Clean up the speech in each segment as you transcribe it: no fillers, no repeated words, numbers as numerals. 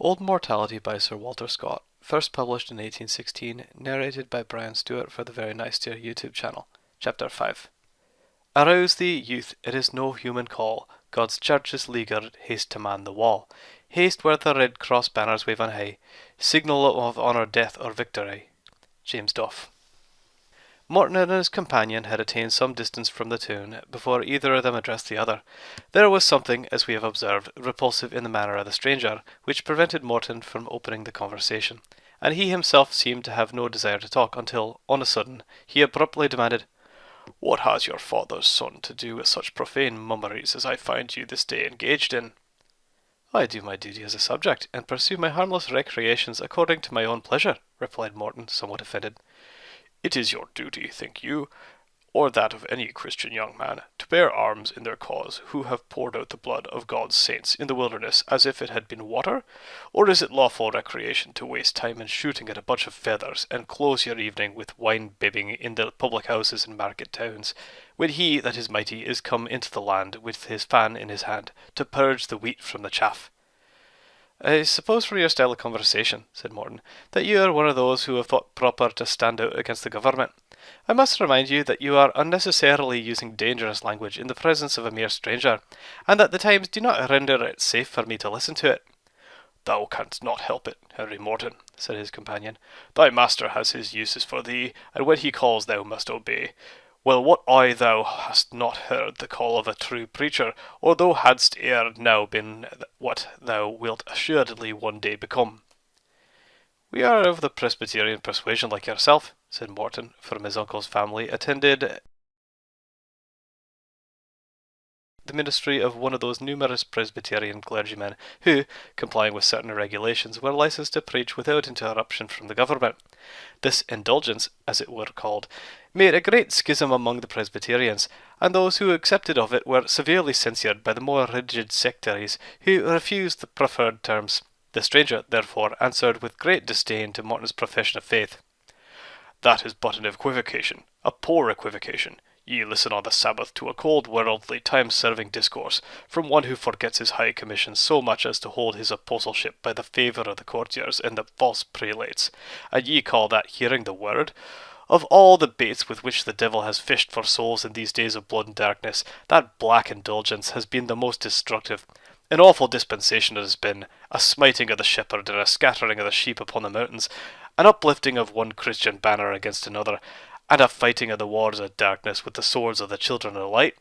Old Mortality by Sir Walter Scott, first published in 1816, narrated by Brian Stewart for the Very Nice Dear YouTube channel. Chapter 5. Arouse thee, youth, it is no human call, God's church is leaguered, haste to man the wall. Haste where the red cross banners wave on high, signal of honour, death, or victory. James Duff. Morton and his companion had attained some distance from the town before either of them addressed the other. There was something, as we have observed, repulsive in the manner of the stranger, which prevented Morton from opening the conversation, and he himself seemed to have no desire to talk until, on a sudden, he abruptly demanded, "What has your father's son to do with such profane mummeries as I find you this day engaged in?" "I do my duty as a subject, and pursue my harmless recreations according to my own pleasure," replied Morton, somewhat offended. "It is your duty, think you, or that of any Christian young man, to bear arms in their cause who have poured out the blood of God's saints in the wilderness as if it had been water? Or is it lawful recreation to waste time in shooting at a bunch of feathers, and close your evening with wine-bibbing in the public houses in market towns, when he that is mighty is come into the land with his fan in his hand, to purge the wheat from the chaff?" "I suppose from your style of conversation," said Morton, "that you are one of those who have thought proper to stand out against the government. I must remind you that you are unnecessarily using dangerous language in the presence of a mere stranger, and that the times do not render it safe for me to listen to it." "Thou canst not help it, Henry Morton," said his companion. "Thy master has his uses for thee, and when he calls thou must obey. Well, what I thou hast not heard the call of a true preacher, or thou hadst ere now been what thou wilt assuredly one day become." "We are of the Presbyterian persuasion like yourself," said Morton, from his uncle's family attended the ministry of one of those numerous Presbyterian clergymen who, complying with certain regulations, were licensed to preach without interruption from the government. This indulgence, as it were called, made a great schism among the Presbyterians, and those who accepted of it were severely censured by the more rigid sectaries who refused the preferred terms. The stranger, therefore, answered with great disdain to Morton's profession of faith. "That is but an equivocation, a poor equivocation. Ye listen on the Sabbath to a cold, worldly, time-serving discourse, from one who forgets his high commission so much as to hold his apostleship by the favour of the courtiers and the false prelates, and ye call that hearing the word? Of all the baits with which the devil has fished for souls in these days of blood and darkness, that black indulgence has been the most destructive. An awful dispensation it has been, a smiting of the shepherd and a scattering of the sheep upon the mountains, an uplifting of one Christian banner against another, and a fighting of the wars of darkness with the swords of the children of light."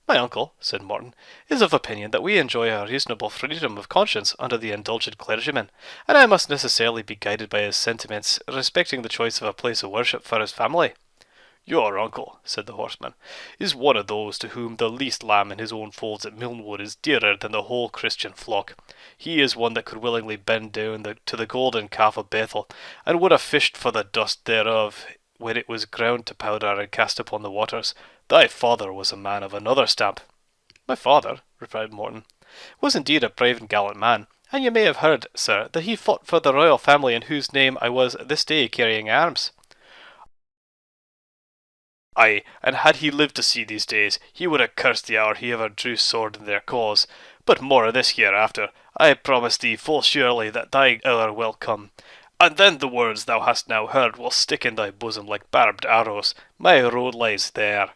"My uncle," said Morton, "is of opinion that we enjoy a reasonable freedom of conscience under the indulgent clergyman, and I must necessarily be guided by his sentiments respecting the choice of a place of worship for his family." "Your uncle," said the horseman, "is one of those to whom the least lamb in his own folds at Milnwood is dearer than the whole Christian flock. He is one that could willingly bend down to the golden calf of Bethel, and would have fished for the dust thereof when it was ground to powder and cast upon the waters. Thy father was a man of another stamp." "My father," replied Morton, "was indeed a brave and gallant man, and you may have heard, sir, that he fought for the royal family in whose name I was this day carrying arms." "Ay, and had he lived to see these days, he would have cursed the hour he ever drew sword in their cause. But more of this hereafter. I promise thee full surely that thy hour will come, and then the words thou hast now heard will stick in thy bosom like barbed arrows. My road lies there."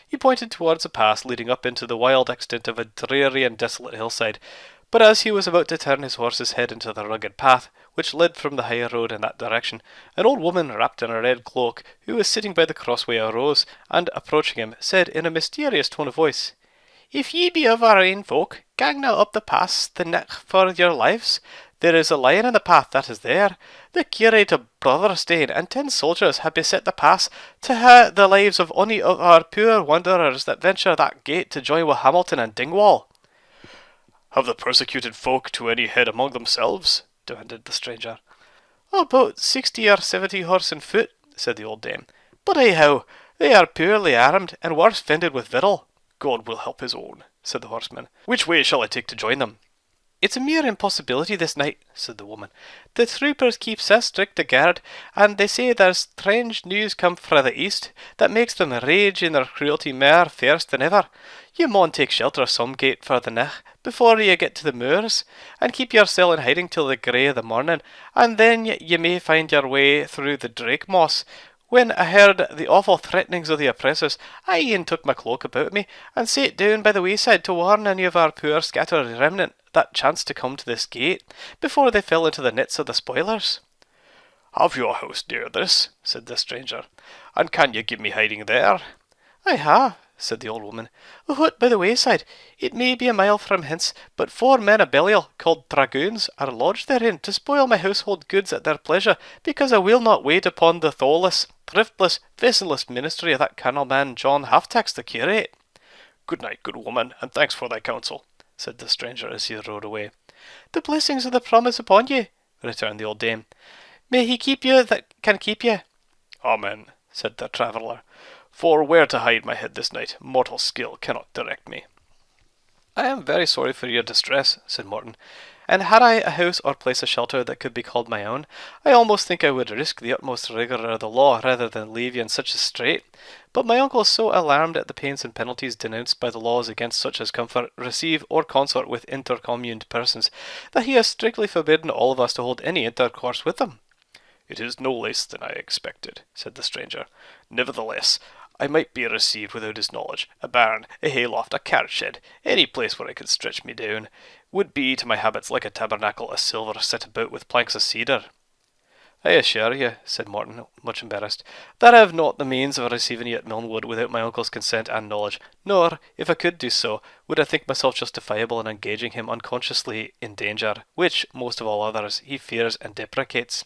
He pointed towards a pass leading up into the wild extent of a dreary and desolate hillside, but as he was about to turn his horse's head into the rugged path, which led from the high road in that direction, an old woman wrapped in a red cloak, who was sitting by the crossway, arose, and, approaching him, said in a mysterious tone of voice, "If ye be of our ain folk, gang now up the pass the neck for your lives. There is a lion in the path that is there. The curate of Brotherstone and 10 soldiers have beset the pass to ha' the lives of ony of our poor wanderers that venture that gate to join with Hamilton and Dingwall." "Have the persecuted folk to any head among themselves?" demanded the stranger. "About 60 or 70 horse and foot," said the old dame. "But anyhow, they are poorly armed, and worse fended with victual." "God will help his own," said the horseman. "Which way shall I take to join them?" "It's a mere impossibility this night," said the woman. "The troopers keep sae strict a guard, and they say there's strange news come frae the east that makes them rage in their cruelty mair fierce than ever. You maun take shelter some gate for the nicht before you get to the moors, and keep yoursel in hiding till the grey of the morning, and then ye may find your way through the drake moss. When I heard the awful threatenings of the oppressors, I e'en took my cloak about me, and sate down by the wayside to warn any of our poor scattered remnant that chanced to come to this gate, before they fell into the nets of the spoilers." "Have you a house near this?" said the stranger, "and can you give me hiding there?" "I ha," said the old woman, "a hut by the wayside. It may be a mile from hence, but 4 men of Belial, called dragoons, are lodged therein to spoil my household goods at their pleasure, because I will not wait upon the thawless, thriftless, vessenless ministry of that carnal man John Halftax the curate." "Good night, good woman, and thanks for thy counsel," said the stranger as he rode away. "The blessings of the promise upon ye," returned the old dame. "May he keep you that can keep you." "Amen," said the traveller, "for where to hide my head this night, mortal skill cannot direct me." "I am very sorry for your distress," said Morton, "and had I a house or place of shelter that could be called my own, I almost think I would risk the utmost rigour of the law rather than leave you in such a strait. But my uncle is so alarmed at the pains and penalties denounced by the laws against such as comfort, receive, or consort with intercommuned persons, that he has strictly forbidden all of us to hold any intercourse with them." "It is no less than I expected," said the stranger. "Nevertheless, I might be received without his knowledge. A barn, a hayloft, a cart shed, any place where I could stretch me down, would be to my habits like a tabernacle of silver set about with planks of cedar." "I assure you," said Morton, much embarrassed, "that I have not the means of receiving you at Milnwood without my uncle's consent and knowledge, nor, if I could do so, would I think myself justifiable in engaging him unconsciously in danger, which, most of all others, he fears and deprecates."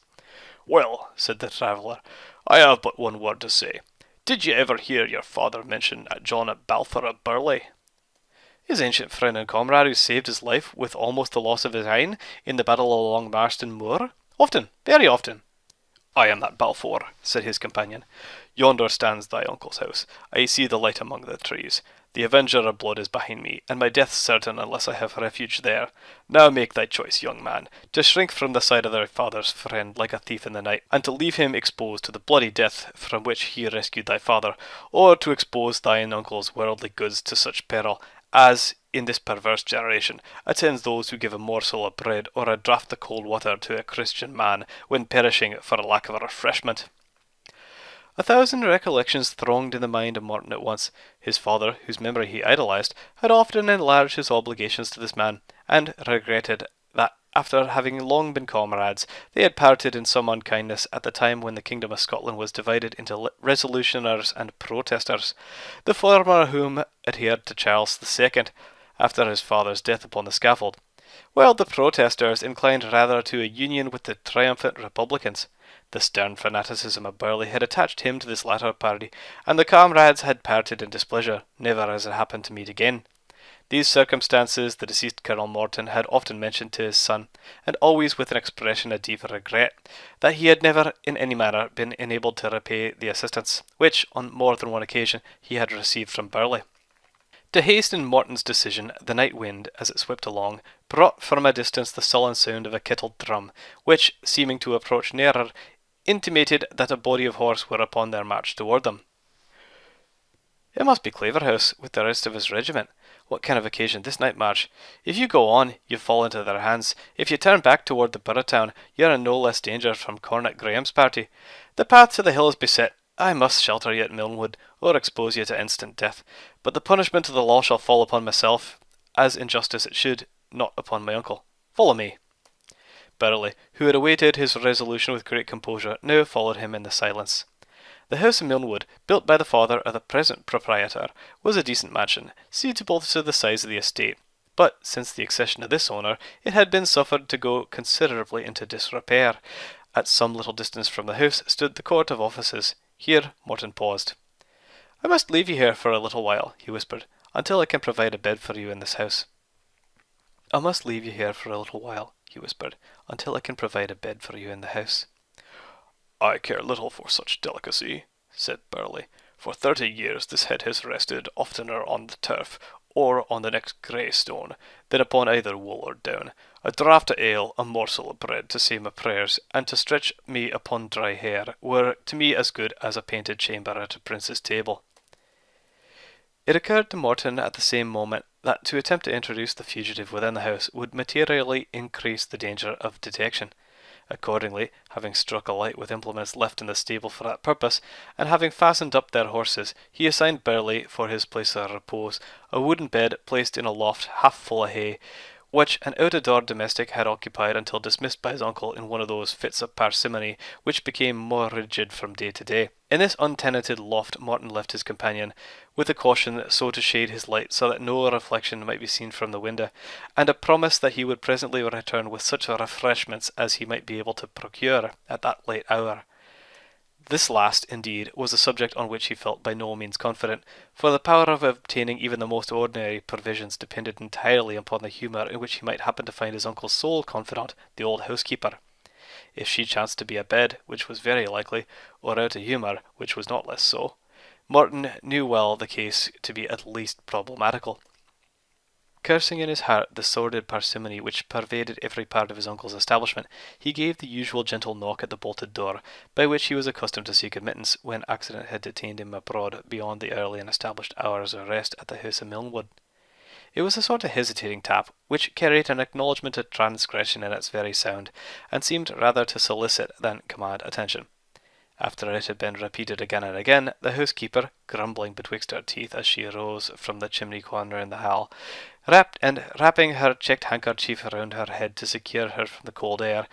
"Well," said the traveller, "I have but one word to say. Did you ever hear your father mention John Balfour of Burley?" "His ancient friend and comrade who saved his life with almost the loss of his own in the battle along Marston Moor? Often, very often." "I am that Balfour," said his companion. "Yonder stands thy uncle's house. I see the light among the trees. The avenger of blood is behind me, and my death certain unless I have refuge there. Now make thy choice, young man, to shrink from the side of thy father's friend like a thief in the night, and to leave him exposed to the bloody death from which he rescued thy father, or to expose thine uncle's worldly goods to such peril as, in this perverse generation, attends those who give a morsel of bread or a draught of cold water to a Christian man when perishing for lack of a refreshment." 1,000 recollections thronged in the mind of Morton at once. His father, whose memory he idolised, had often enlarged his obligations to this man, and regretted that, after having long been comrades, they had parted in some unkindness at the time when the kingdom of Scotland was divided into resolutioners and protesters, the former of whom adhered to Charles II. After his father's death upon the scaffold, while the protesters inclined rather to a union with the triumphant republicans. The stern fanaticism of Burley had attached him to this latter party, and the comrades had parted in displeasure, never as it happened to meet again. These circumstances the deceased Colonel Morton had often mentioned to his son, and always with an expression of deep regret, that he had never in any manner been enabled to repay the assistance, which, on more than one occasion, he had received from Burley. To hasten Morton's decision, the night wind, as it swept along, brought from a distance the sullen sound of a kettled drum, which, seeming to approach nearer, intimated that a body of horse were upon their march toward them. "It must be Claverhouse, with the rest of his regiment. What can have occasioned this night march? If you go on, you fall into their hands. If you turn back toward the borough town, you are in no less danger from Cornet Graham's party. The path to the hill is beset. I must shelter you at Milnwood, or expose you to instant death. But the punishment of the law shall fall upon myself, as in justice it should, not upon my uncle. Follow me." Burley, who had awaited his resolution with great composure, now followed him in the silence. The house in Milnwood, built by the father of the present proprietor, was a decent mansion, suitable to the size of the estate, but since the accession of this owner, it had been suffered to go considerably into disrepair. At some little distance from the house stood the court of offices. Here Morton paused. "I must leave you here for a little while," he whispered, "until I can provide a bed for you in this house." "I must leave you here for a little while," he whispered, "until I can provide a bed for you in the house." "I care little for such delicacy," said Burley. "For 30 years this head has rested oftener on the turf or on the next grey stone, then upon either wool or down, a draught of ale, a morsel of bread to say my prayers, and to stretch me upon dry hair, were to me as good as a painted chamber at a prince's table. It occurred to Morton at the same moment that to attempt to introduce the fugitive within the house would materially increase the danger of detection. Accordingly, having struck a light with implements left in the stable for that purpose, and having fastened up their horses, he assigned Burleigh for his place of repose a wooden bed placed in a loft half full of hay, which an out-of-door domestic had occupied until dismissed by his uncle in one of those fits of parsimony which became more rigid from day to day. In this untenanted loft Morton left his companion, with a caution so to shade his light so that no reflection might be seen from the window, and a promise that he would presently return with such refreshments as he might be able to procure at that late hour. This last, indeed, was a subject on which he felt by no means confident, for the power of obtaining even the most ordinary provisions depended entirely upon the humour in which he might happen to find his uncle's sole confidant, the old housekeeper. If she chanced to be abed, which was very likely, or out of humour, which was not less so, Morton knew well the case to be at least problematical. Cursing in his heart the sordid parsimony which pervaded every part of his uncle's establishment, he gave the usual gentle knock at the bolted door, by which he was accustomed to seek admittance when accident had detained him abroad beyond the early and established hours of rest at the house of Milnwood. It was a sort of hesitating tap, which carried an acknowledgment of transgression in its very sound, and seemed rather to solicit than command attention. After it had been repeated again and again, the housekeeper, grumbling betwixt her teeth as she rose from the chimney corner in the hall, wrapping her checked handkerchief round her head to secure her from the cold air,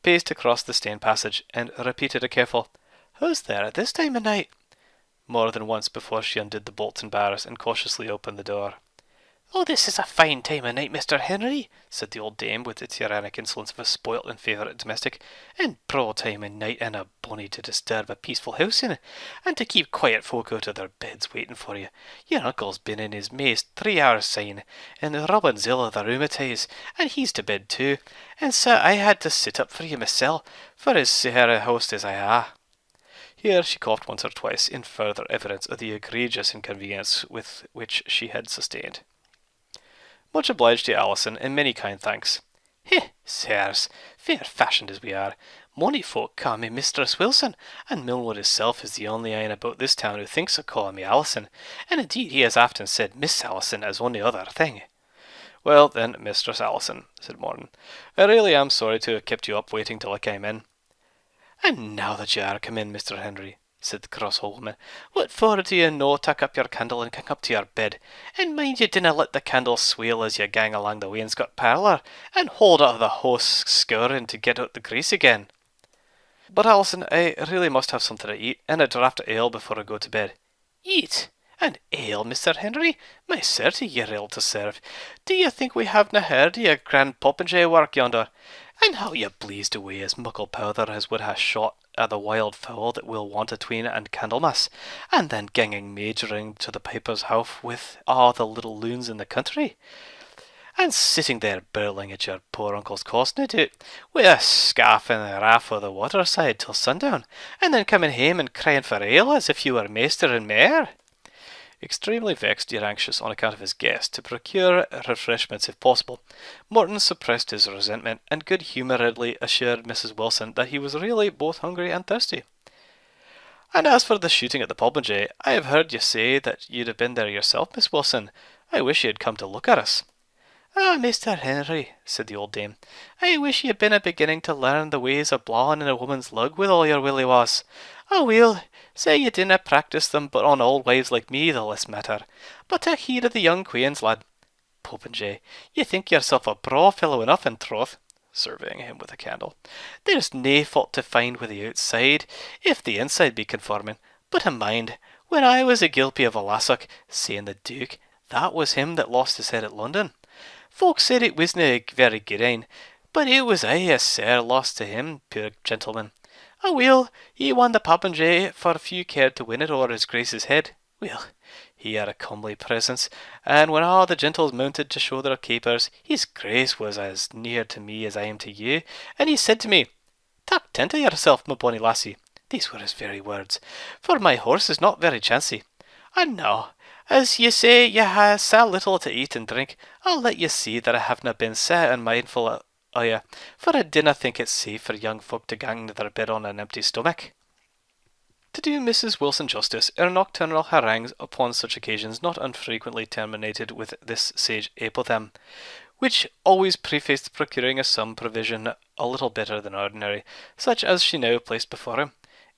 paced across the stained passage, and repeated a careful, "Who's there at this time of night?" more than once before she undid the bolts and bars and cautiously opened the door. "Oh, this is a fine time of night, Mr. Henry," said the old dame with the tyrannic insolence of a spoilt and favourite domestic, "and broad time of night, and a bonny to disturb a peaceful house in, and to keep quiet folk out of their beds waiting for you. Your uncle's been in his maist 3 hours syne, and Robin's ill of the rheumatize, and he's to bed too, and so I had to sit up for you mysel, for as sair a host as I ha." Here she coughed once or twice in further evidence of the egregious inconvenience with which she had sustained. "Much obliged to Alison, and many kind thanks." "Heh, sirs, fair fashioned as we are, mony folk call me Mistress Wilson, and Milnwood himself is the only ane about this town who thinks of calling me Alison, and indeed he has often said Miss Alison as ony other thing." "Well, then, Mistress Alison," said Morton, "I really am sorry to have kept you up waiting till I came in." "And now that you are come in, Mr. Henry," said the cross old woman, "what for do you no tak up your candle and gang up to your bed? And mind you dinna let the candle swale as you gang along the wainscot parlour, and hold out the hose scouring to get out the grease again." "But, Alison, I really must have something to eat, and a draught of ale before I go to bed." "Eat? And ale, Mr. Henry? My certie, ye're ill to serve. Do you think we havena heard of your grand popinjay work yonder? And how you blazed away as muckle powther as would ha' shot at the wild fowl that will want atween and Candlemas, and then ganging majoring to the piper's house with all the little loons in the country, and sitting there birling at your poor uncle's costing it, with a scarf and a raff o' the water side till sundown, and then coming hame and crying for ale as if you were master and mayor." Extremely vexed yet anxious on account of his guest to procure refreshments if possible, Morton suppressed his resentment and good-humouredly assured Mrs. Wilson that he was really both hungry and thirsty. "And as for the shooting at the popinjay, I have heard you say that you'd have been there yourself, Miss Wilson. I wish you had come to look at us." "Ah, Mr. Henry," said the old dame, "I wish you'd been a beginning to learn the ways of blawing in a woman's lug with all your willy was. Oh weel, say you dinna practise them but on old wives like me, the less matter. But tak heed of the young queens, lad. Popinjay, you think yourself a braw fellow enough in troth," surveying him with a candle. "There's nae fault to find with the outside, if the inside be conforming. But a mind, when I was a gilpie of a lassock, saying the Duke, that was him that lost his head at London. Folks said it wasna a very good ane, but it was aye a sair loss to him, poor gentleman. Oh weel, he won the popinjay, for few cared to win it o'er his grace's head. Well, he had a comely presence, and when all the gentles mounted to show their capers, his grace was as near to me as I am to you, and he said to me, 'Tak tent of yourself, my bonny lassie.' These were his very words, for my horse is not very chancy. And now, As ye say ye hae sae little to eat and drink, I'll let ye see that I havena been sae unmindful o' ye, for I dinna think it's safe for young folk to gang to their bed on an empty stomach. To do Mrs. Wilson justice, her nocturnal harangues upon such occasions not unfrequently terminated with this sage apothegm, which always prefaced procuring a sum provision a little better than ordinary, such as she now placed before him.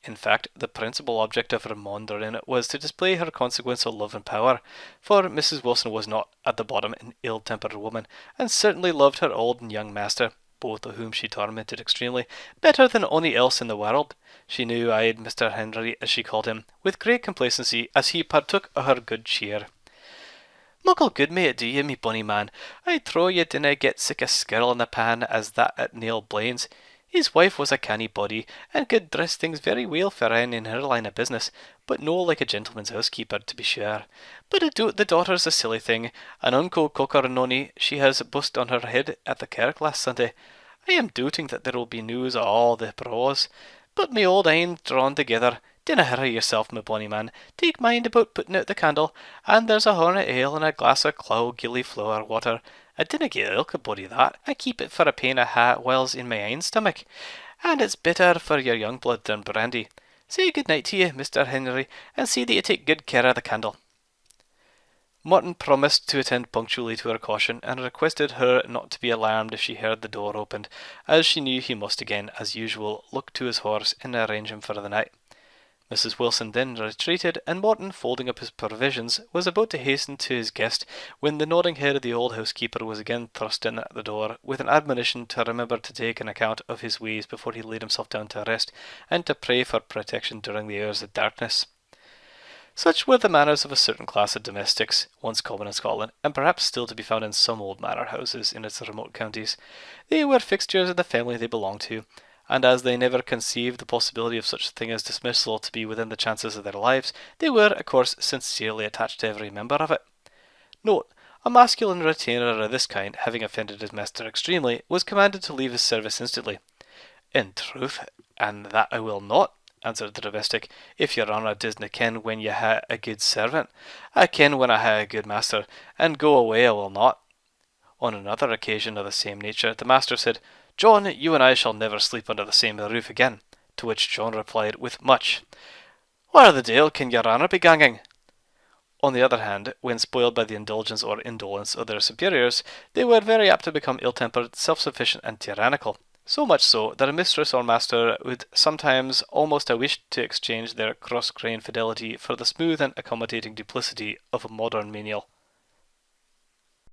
In fact, the principal object of her maundering was to display her consequence of love and power, for Mrs. Wilson was not, at the bottom, an ill-tempered woman, and certainly loved her old and young master, both of whom she tormented extremely, better than ony else in the world. She knew eyed Mr. Henry, as she called him, with great complacency, as he partook of her good cheer. Muckle good may it do ye, me bonny man. I trow ye dinna get sic a skirl in the pan as that at Neil Blaine's. His wife was a canny body, and could dress things very weel for ane in her line of business, but no like a gentleman's housekeeper, to be sure. But the daughter's a silly thing, and unco cocker nonny she has bust on her head at the kirk last Sunday. I am doubting that there will be news o' all the braws, but me old ein's drawn together. Dinna hurry yourself, my bonny man. Take mind about putting out the candle, and there's a horn of ale and a glass of clow gillyflower water. I dinna gie ilk a body that. I keep it for a pain of ha whiles in my ain stomach, and it's better for your young blood than brandy. Say good night to ye, Mr. Henry, and see that you take good care of the candle. Morton promised to attend punctually to her caution, and requested her not to be alarmed if she heard the door opened, as she knew he must again, as usual, look to his horse and arrange him for the night. Mrs. Wilson then retreated, and Morton, folding up his provisions, was about to hasten to his guest, when the nodding head of the old housekeeper was again thrust in at the door, with an admonition to remember to take an account of his ways before he laid himself down to rest, and to pray for protection during the hours of darkness. Such were the manners of a certain class of domestics, once common in Scotland, and perhaps still to be found in some old manor houses in its remote counties. They were fixtures of the family they belonged to, and as they never conceived the possibility of such a thing as dismissal to be within the chances of their lives, they were, of course, sincerely attached to every member of it. Note: a masculine retainer of this kind, having offended his master extremely, was commanded to leave his service instantly. In truth, and that I will not, answered the domestic, if your honour disna ken when ye hae a good servant. I ken when I hae a good master, and go away I will not. On another occasion of the same nature, the master said, John, you and I shall never sleep under the same roof again. To which John replied with much, Where the deil can your honour be ganging? On the other hand, when spoiled by the indulgence or indolence of their superiors, they were very apt to become ill-tempered, self-sufficient, and tyrannical. So much so that a mistress or master would sometimes almost have wished to exchange their cross-grained fidelity for the smooth and accommodating duplicity of a modern menial.